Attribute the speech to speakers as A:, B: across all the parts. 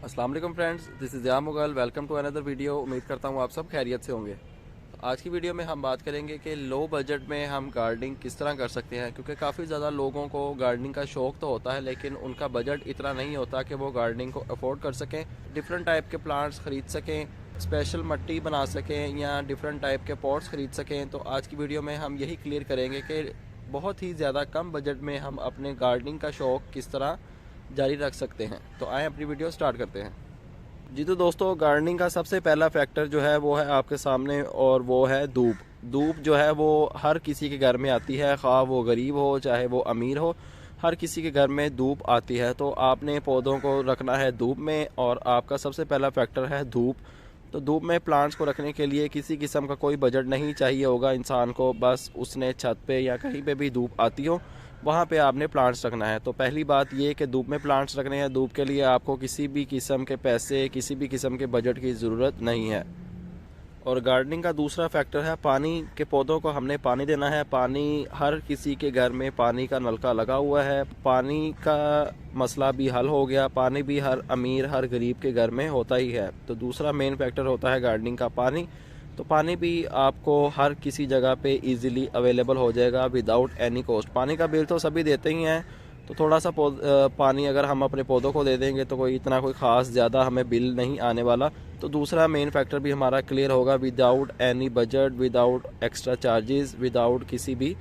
A: अस्सलाम वालेकुम friends, this is या Mughal. Welcome to another video. उम्मीद करता हूँ आप सब खैरियत से होंगे। तो आज की वीडियो में हम बात करेंगे कि लो बजट में हम गार्डनिंग किस तरह कर सकते हैं, क्योंकि काफ़ी ज़्यादा लोगों को गार्डनिंग का शौक़ तो होता है लेकिन उनका बजट इतना नहीं होता कि वो गार्डनिंग को अफोर्ड कर सकें, डिफरेंट टाइप के प्लांट्स ख़रीद सकें, स्पेशल मिट्टी बना सकें या डिफरेंट टाइप के पॉट्स ख़रीद सकें। तो आज की वीडियो में हम यही क्लियर करेंगे कि बहुत ही ज़्यादा कम बजट में हम अपने गार्डनिंग का शौक़ किस तरह जारी रख सकते हैं। तो आए अपनी वीडियो स्टार्ट करते हैं। जी तो दोस्तों, गार्डनिंग का सबसे पहला फैक्टर जो है वो है आपके सामने, और वो है धूप। धूप जो है वो हर किसी के घर में आती है, खा वो गरीब हो चाहे वो अमीर हो, हर किसी के घर में धूप आती है। तो आपने पौधों को रखना है धूप में, और आपका सबसे पहला फैक्टर है धूप। तो धूप में प्लांट्स को रखने के लिए किसी किस्म का कोई बजट नहीं चाहिए होगा इंसान को, बस उसने छत पे या कहीं पे भी धूप आती हो वहाँ पे आपने प्लांट्स रखना है। तो पहली बात ये कि धूप में प्लांट्स रखने हैं, धूप के लिए आपको किसी भी किस्म के पैसे, किसी भी किस्म के बजट की ज़रूरत नहीं है। और गार्डनिंग का दूसरा फैक्टर है पानी। के पौधों को हमने पानी देना है। पानी, हर किसी के घर में पानी का नलका लगा हुआ है, पानी का मसला भी हल हो गया। पानी भी हर अमीर हर गरीब के घर में होता ही है। तो दूसरा मेन फैक्टर होता है गार्डनिंग का पानी। तो पानी भी आपको हर किसी जगह पे इजीली अवेलेबल हो जाएगा विदाउट एनी कॉस्ट। पानी का बिल तो सभी देते ही हैं, तो थोड़ा सा पानी अगर हम अपने पौधों को दे देंगे तो कोई इतना कोई ख़ास ज़्यादा हमें बिल नहीं आने वाला। तो दूसरा मेन फैक्टर भी हमारा क्लियर होगा without any budget, without extra charges, without किसी भी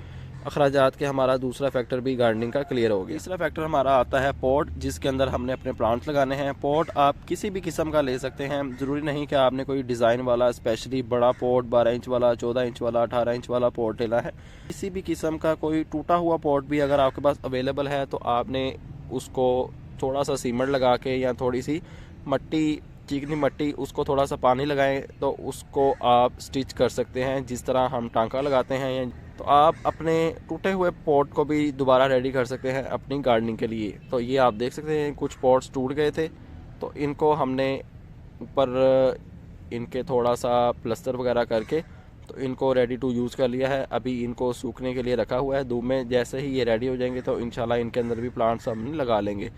A: अखराजात के। हमारा दूसरा फैक्टर भी गार्डनिंग का क्लियर हो गया। तीसरा फैक्टर हमारा आता है पॉट, जिसके अंदर हमने अपने प्लांट्स लगाने हैं। पॉट आप किसी भी किस्म का ले सकते हैं, ज़रूरी नहीं कि आपने कोई डिज़ाइन वाला स्पेशली बड़ा पॉट 12 इंच वाला, 14 इंच वाला, 18 इंच वाला पॉट लेना है। किसी भी किस्म का कोई टूटा हुआ पॉट भी अगर आपके पास अवेलेबल है तो आपने उसको थोड़ा सा सीमेंट लगा के या थोड़ी सी मट्टी, चिकनी मट्टी, उसको थोड़ा सा पानी लगाएं तो उसको आप स्टिच कर सकते हैं, जिस तरह हम टांका लगाते हैं। तो आप अपने टूटे हुए पॉट को भी दोबारा रेडी कर सकते हैं अपनी गार्डनिंग के लिए। तो ये आप देख सकते हैं कुछ पॉट्स टूट गए थे, तो इनको हमने ऊपर इनके थोड़ा सा प्लास्टर वगैरह करके तो इनको रेडी टू यूज़ कर लिया है। अभी इनको सूखने के लिए रखा हुआ है धूप में। जैसे ही ये रेडी हो जाएंगे तो इंशाल्लाह इनके अंदर भी प्लांट्स हम लगा लेंगे।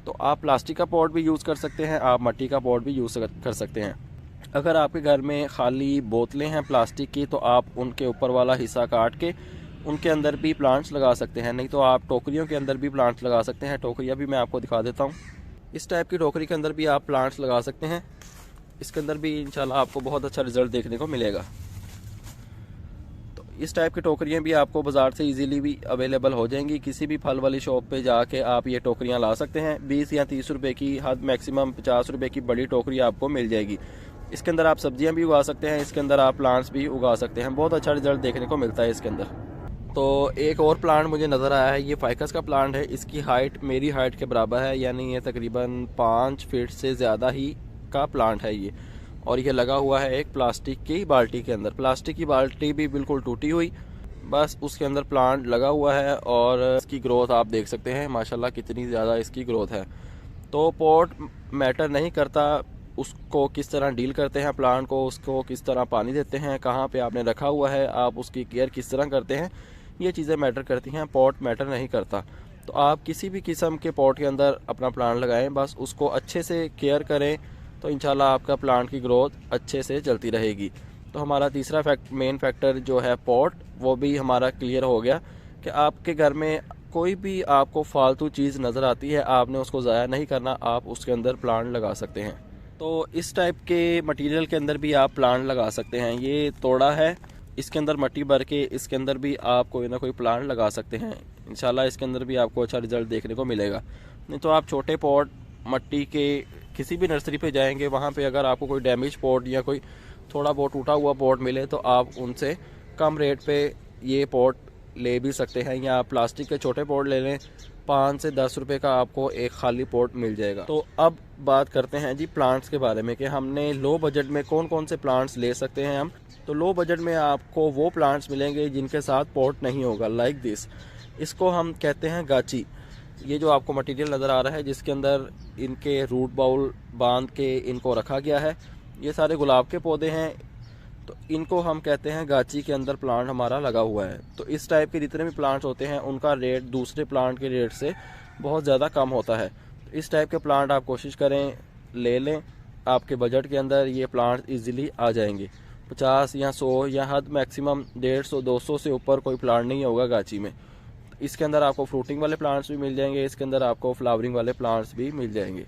A: तो आप प्लास्टिक का पॉट भी यूज़ कर सकते हैं, आप मिट्टी का पॉट भी यूज़ कर सकते हैं। अगर आपके घर में खाली बोतलें हैं प्लास्टिक की तो आप उनके ऊपर वाला हिस्सा काट के उनके अंदर भी प्लांट्स लगा सकते हैं, नहीं तो आप टोकरियों के अंदर भी प्लांट्स लगा सकते हैं। टोकरियाँ भी मैं आपको दिखा देता हूँ। इस टाइप की टोकरी के अंदर भी आप प्लांट्स लगा सकते हैं। इसके अंदर भी इंशाल्लाह आपको बहुत अच्छा रिजल्ट देखने को मिलेगा। तो इस टाइप की टोकरियाँ भी आपको बाज़ार से इजीली भी अवेलेबल हो जाएंगी। किसी भी फल वाली शॉप पे जाके आप ये टोकरियाँ ला सकते हैं। 20 या 30 रुपए की, हद मैक्सिमम 50 रुपए की बड़ी टोकरी आपको मिल जाएगी। इसके अंदर आप सब्जियां भी उगा सकते हैं, इसके अंदर आप प्लांट्स भी उगा सकते हैं। बहुत अच्छा रिजल्ट देखने को मिलता है इसके अंदर। तो एक और प्लांट मुझे नज़र आया है, ये फाइकस का प्लांट है। इसकी हाइट मेरी हाइट के बराबर है, यानी ये तकरीबन 5 फीट से ज़्यादा ही का प्लांट है ये। और ये लगा हुआ है एक प्लास्टिक की बाल्टी के अंदर। प्लास्टिक की बाल्टी भी बिल्कुल टूटी हुई, बस उसके अंदर प्लांट लगा हुआ है। और इसकी ग्रोथ आप देख सकते हैं माशाल्लाह कितनी ज़्यादा इसकी ग्रोथ है। तो पॉट मैटर नहीं करता, उसको किस तरह डील करते हैं प्लांट को, उसको किस तरह पानी देते हैं, कहाँ पे आपने रखा हुआ है, आप उसकी केयर किस तरह करते हैं, ये चीज़ें मैटर करती हैं। पॉट मैटर नहीं करता। तो आप किसी भी किस्म के पॉट के अंदर अपना प्लांट लगाएं, बस उसको अच्छे से केयर करें तो इंशाल्लाह आपका प्लांट की ग्रोथ अच्छे से चलती रहेगी। तो हमारा तीसरा मेन फैक्टर जो है पॉट, वो भी हमारा क्लियर हो गया कि आपके घर में कोई भी आपको फालतू चीज़ नज़र आती है, आपने उसको ज़ाया नहीं करना, आप उसके अंदर प्लांट लगा सकते हैं। तो इस टाइप के मटेरियल के अंदर भी आप प्लांट लगा सकते हैं। ये तोड़ा है, इसके अंदर मिट्टी भर के इसके अंदर भी आप कोई ना कोई प्लांट लगा सकते हैं। इंशाल्लाह इसके अंदर भी आपको अच्छा रिजल्ट देखने को मिलेगा। नहीं तो आप छोटे पॉट मिट्टी के किसी भी नर्सरी पे जाएंगे, वहाँ पे अगर आपको कोई डैमेज पॉट या कोई थोड़ा बहुत टूटा हुआ पॉट मिले तो आप उनसे कम रेट पे ये पॉट ले भी सकते हैं, या आप प्लास्टिक के छोटे पॉट ले लें, 5 से 10 रुपए का आपको एक खाली पॉट मिल जाएगा। तो अब बात करते हैं जी प्लांट्स के बारे में कि हमने लो बजट में कौन कौन से प्लांट्स ले सकते हैं हम। तो लो बजट में आपको वो प्लांट्स मिलेंगे जिनके साथ पॉट नहीं होगा, लाइक दिस। इसको हम कहते हैं गाची। ये जो आपको मटेरियल नज़र आ रहा है जिसके अंदर इनके रूट बाउल बांध के इनको रखा गया है, ये सारे गुलाब के पौधे हैं। तो इनको हम कहते हैं गाची के अंदर प्लांट हमारा लगा हुआ है। तो इस टाइप के जितने भी प्लांट्स होते हैं उनका रेट दूसरे प्लांट के रेट से बहुत ज़्यादा कम होता है। तो इस टाइप के प्लांट आप कोशिश करें ले लें, आपके बजट के अंदर ये प्लांट्स इजीली आ जाएंगे। 50 या 100 या हद मैक्सिमम 150-200 से ऊपर कोई प्लांट नहीं होगा गाची में। इसके अंदर आपको फ्रूटिंग वाले प्लांट्स भी मिल जाएंगे, इसके अंदर आपको फ्लावरिंग वाले प्लांट्स भी मिल जाएंगे।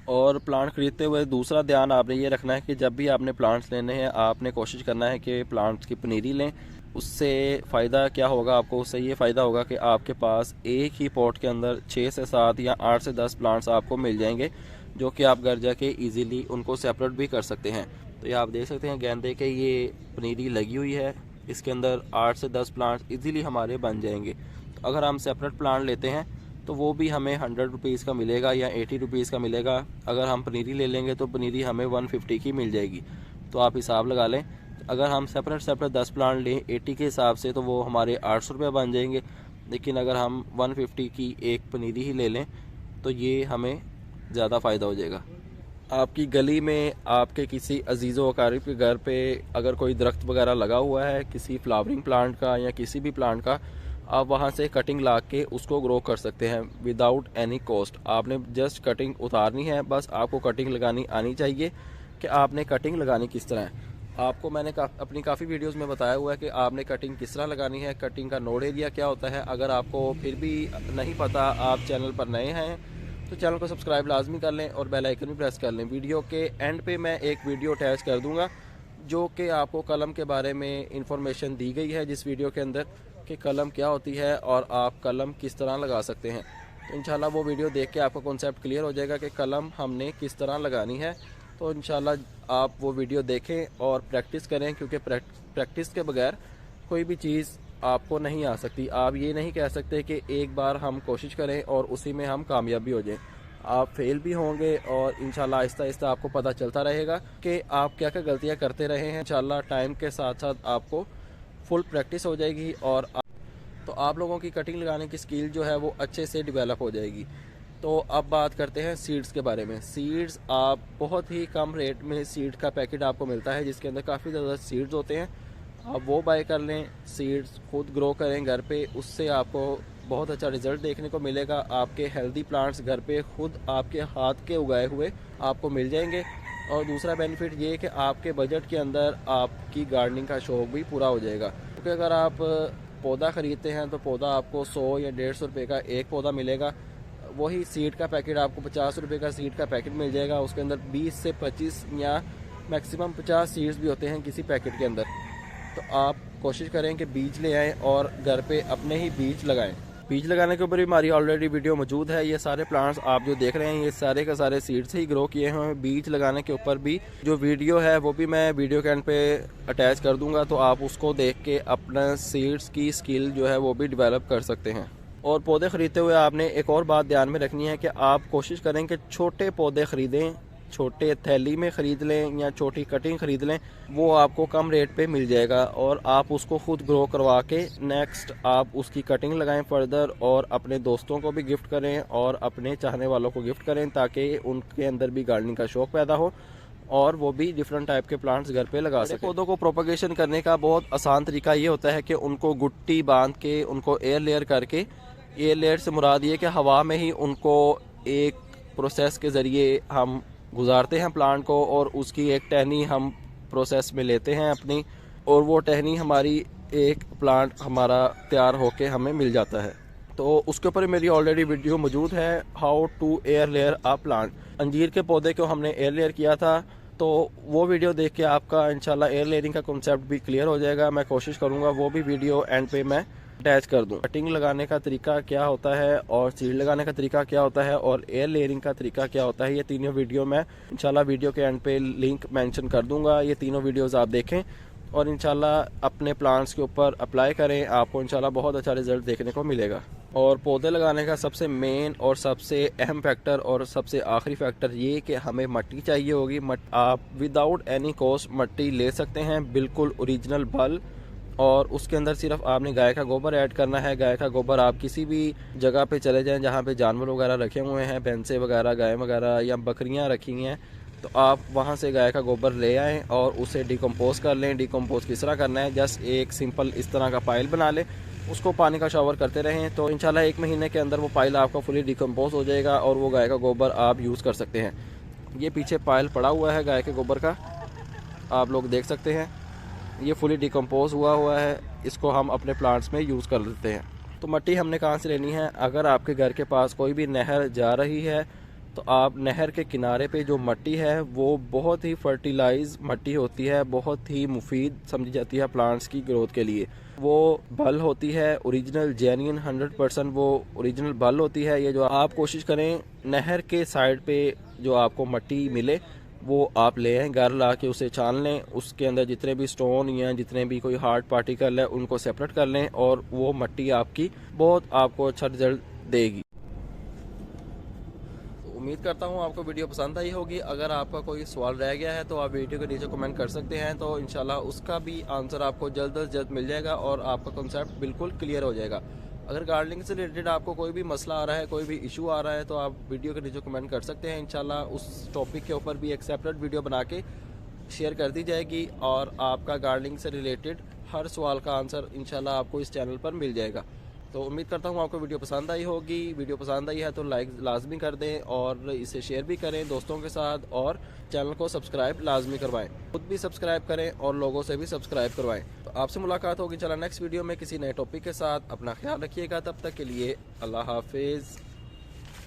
A: और प्लांट खरीदते हुए दूसरा ध्यान आपने ये रखना है कि जब भी आपने प्लांट्स लेने हैं आपने कोशिश करना है कि प्लांट्स की पनीरी लें। उससे फ़ायदा क्या होगा आपको? उससे ये फ़ायदा होगा कि आपके पास एक ही पॉट के अंदर 6 से 7 या 8 से 10 प्लांट्स आपको मिल जाएंगे, जो कि आप घर जाके इजीली उनको सेपरेट भी कर सकते हैं। तो ये आप देख सकते हैं गेंदे के ये पनीरी लगी हुई है, इसके अंदर 8 से 10 प्लांट्स इजीली हमारे बन जाएंगे। तो अगर हम सेपरेट प्लांट लेते हैं तो वो भी हमें 100 रुपीज़ का मिलेगा या 80 रुपीज़ का मिलेगा। अगर हम पनीरी ले लेंगे तो पनीरी हमें 150 की मिल जाएगी। तो आप हिसाब लगा लें, अगर हम सेपरेट 10 प्लांट लें 80 के हिसाब से तो वो हमारे 800 रुपये बन जाएंगे। लेकिन अगर हम 150 की एक पनीरी ही ले लें तो ये हमें ज़्यादा फ़ायदा हो जाएगा। आपकी गली में आपके किसी अजीज़ व अकारिब के घर पे अगर कोई दरख्त वगैरह लगा हुआ है किसी फ्लावरिंग प्लांट का या किसी भी प्लांट का, आप वहाँ से कटिंग ला के उसको ग्रो कर सकते हैं विदाउट एनी कॉस्ट। आपने जस्ट कटिंग उतारनी है, बस आपको कटिंग लगानी आनी चाहिए। कि आपने कटिंग लगानी किस तरह है, आपको मैंने अपनी काफ़ी वीडियोस में बताया हुआ है कि आपने कटिंग किस तरह लगानी है, कटिंग का नोड एरिया क्या होता है। अगर आपको फिर भी नहीं पता, आप चैनल पर नए हैं तो चैनल को सब्सक्राइब लाजमी कर लें और बेल आइकन भी प्रेस कर लें। वीडियो के एंड पे मैं एक वीडियो अटैच कर दूंगा जो कि आपको कलम के बारे में इंफॉर्मेशन दी गई है जिस वीडियो के अंदर, कि कलम क्या होती है और आप कलम किस तरह लगा सकते हैं। तो इंशाल्लाह वो वीडियो देख के आपका कॉन्सेप्ट क्लियर हो जाएगा कि कलम हमने किस तरह लगानी है। तो इंशाल्लाह आप वो वीडियो देखें और प्रैक्टिस करें, क्योंकि प्रैक्टिस के बगैर कोई भी चीज़ आपको नहीं आ सकती। आप ये नहीं कह सकते कि एक बार हम कोशिश करें और उसी में हम कामयाब भी हो जाएं। आप फेल भी होंगे और इंशाल्लाह आहिस्ता आहिस्ता आपको पता चलता रहेगा कि आप क्या क्या गलतियां करते रहे हैं। इंशाल्लाह टाइम के साथ साथ आपको फुल प्रैक्टिस हो जाएगी और तो आप लोगों की कटिंग लगाने की स्किल जो है वो अच्छे से डेवलप हो जाएगी। तो अब बात करते हैं सीड्स के बारे में। सीड्स आप बहुत ही कम रेट में सीड का पैकेट आपको मिलता है जिसके अंदर काफ़ी ज़्यादा सीड्स होते हैं। आप वो बाय कर लें, सीड्स खुद ग्रो करें घर पे, उससे आपको बहुत अच्छा रिजल्ट देखने को मिलेगा। आपके हेल्दी प्लांट्स घर पे खुद आपके हाथ के उगाए हुए आपको मिल जाएंगे। और दूसरा बेनिफिट ये है कि आपके बजट के अंदर आपकी गार्डनिंग का शौक भी पूरा हो जाएगा। क्योंकि अगर आप पौधा ख़रीदते हैं तो पौधा आपको 100 या 150 रुपये का एक पौधा मिलेगा। वही सीड का पैकेट आपको 50 रुपये का सीड का पैकेट मिल जाएगा। उसके अंदर 20 से 25 या मैक्सिमम 50 सीड्स भी होते हैं किसी पैकेट के अंदर। तो आप कोशिश करें कि बीज ले आएँ और घर पे अपने ही बीज लगाएं। बीज लगाने के ऊपर भी हमारी ऑलरेडी वीडियो मौजूद है। ये सारे प्लांट्स आप जो देख रहे हैं ये सारे के सारे सीड से ही ग्रो किए हैं। बीज लगाने के ऊपर भी जो वीडियो है वो भी मैं वीडियो के एंड पे अटैच कर दूंगा, तो आप उसको देख के अपना सीड्स की स्किल जो है वो भी डेवलप कर सकते हैं। और पौधे ख़रीदते हुए आपने एक और बात ध्यान में रखनी है कि आप कोशिश करें कि छोटे पौधे ख़रीदें, छोटे थैली में ख़रीद लें या छोटी कटिंग ख़रीद लें, वो आपको कम रेट पे मिल जाएगा और आप उसको खुद ग्रो करवा के नेक्स्ट आप उसकी कटिंग लगाएं फर्दर और अपने दोस्तों को भी गिफ्ट करें और अपने चाहने वालों को गिफ्ट करें, ताकि उनके अंदर भी गार्डनिंग का शौक़ पैदा हो और वो भी डिफरेंट टाइप के प्लांट्स घर पे लगा सकें। पौधों को प्रोपगेशन करने का बहुत आसान तरीका ये होता है कि उनको गुट्टी बांध के उनको एयर लेयर करके, एयर लेयर से मुराद ये कि हवा में ही उनको एक प्रोसेस के ज़रिए हम गुजारते हैं प्लांट को और उसकी एक टहनी हम प्रोसेस में लेते हैं अपनी, और वो टहनी हमारी एक प्लांट हमारा तैयार होके हमें मिल जाता है। तो उसके ऊपर मेरी ऑलरेडी वीडियो मौजूद है, how to air layer a plant. अंजीर के पौधे को हमने एयर लेयर किया था, तो वो वीडियो देख के आपका इंशाल्लाह एयर लेयरिंग का कॉन्सेप्ट भी क्लियर हो जाएगा। मैं कोशिश करूँगा वो भी वीडियो एंड पे मैं अटैच कर दूं। कटिंग लगाने का तरीका क्या होता है और सीड लगाने का तरीका क्या होता है और एयर लेयरिंग का तरीका क्या होता है, ये तीनों वीडियो मैं इंशाल्लाह वीडियो के एंड पे लिंक मेंशन कर दूंगा। ये तीनों वीडियोस आप देखें और इंशाल्लाह अपने प्लांट्स के ऊपर अप्लाई करें, आपको इंशाल्लाह बहुत अच्छा रिजल्ट देखने को मिलेगा। और पौधे लगाने का सबसे मेन और सबसे अहम फैक्टर और सबसे आखिरी फैक्टर ये कि हमें मिट्टी चाहिए होगी। आप विदाउट एनी कॉस्ट मिट्टी ले सकते हैं, बिल्कुल ओरिजिनल बल, और उसके अंदर सिर्फ आपने गाय का गोबर ऐड करना है। गाय का गोबर आप किसी भी जगह पे चले जाएं जहाँ पे जानवर वगैरह रखे हुए हैं, भैंसे वगैरह, गाय वगैरह या बकरियाँ रखी हैं, तो आप वहाँ से गाय का गोबर ले आएँ और उसे डिकम्पोज कर लें। डिकम्पोज किस तरह करना है, जस्ट एक सिंपल इस तरह का पाइल बना लें, उसको पानी का शावर करते रहें, तो इंशाल्लाह 1 महीने के अंदर वो पाइल आपका फुली डिकम्पोज हो जाएगा और वो गाय का गोबर आप यूज़ कर सकते हैं। ये पीछे पायल पड़ा हुआ है गाय के गोबर का, आप लोग देख सकते हैं। ये फुली डिकम्पोज हुआ है, इसको हम अपने प्लांट्स में यूज़ कर लेते हैं। तो मिट्टी हमने कहाँ से लेनी है? अगर आपके घर के पास कोई भी नहर जा रही है तो आप नहर के किनारे पे जो मिट्टी है वो बहुत ही फर्टिलाइज मिट्टी होती है, बहुत ही मुफीद समझी जाती है प्लांट्स की ग्रोथ के लिए। वो बल होती है ओरिजिनल जेन्युइन 100% वो ओरिजिनल बल होती है। ये जो आप कोशिश करें नहर के साइड पे जो आपको मिट्टी मिले वो आप ले आएँ, घर ला के उसे छान लें, उसके अंदर जितने भी स्टोन या जितने भी कोई हार्ड पार्टिकल है उनको सेपरेट कर लें और वो मिट्टी आपकी बहुत आपको अच्छा रिजल्ट देगी। उम्मीद करता हूँ आपको वीडियो पसंद आई होगी। अगर आपका कोई सवाल रह गया है तो आप वीडियो के नीचे कमेंट कर सकते हैं, तो इंशाल्लाह उसका भी आंसर आपको जल्द से जल्द मिल जाएगा और आपका कॉन्सेप्ट बिल्कुल क्लियर हो जाएगा। अगर गार्डनिंग से रिलेटेड आपको कोई भी मसला आ रहा है, कोई भी इशू आ रहा है, तो आप वीडियो के नीचे कमेंट कर सकते हैं। इंशाल्लाह उस टॉपिक के ऊपर भी एक सेपरेट वीडियो बना के शेयर कर दी जाएगी और आपका गार्डनिंग से रिलेटेड हर सवाल का आंसर इंशाल्लाह आपको इस चैनल पर मिल जाएगा। तो उम्मीद करता हूँ आपको वीडियो पसंद आई होगी। वीडियो पसंद आई है तो लाइक लाजमी कर दें और इसे शेयर भी करें दोस्तों के साथ, और चैनल को सब्सक्राइब लाजमी करवाएं। खुद भी सब्सक्राइब करें और लोगों से भी सब्सक्राइब करवाएं। तो आपसे मुलाकात होगी चला नेक्स्ट वीडियो में किसी नए टॉपिक के साथ। अपना ख्याल रखिएगा, तब तक के लिए अल्लाह हाफिज़।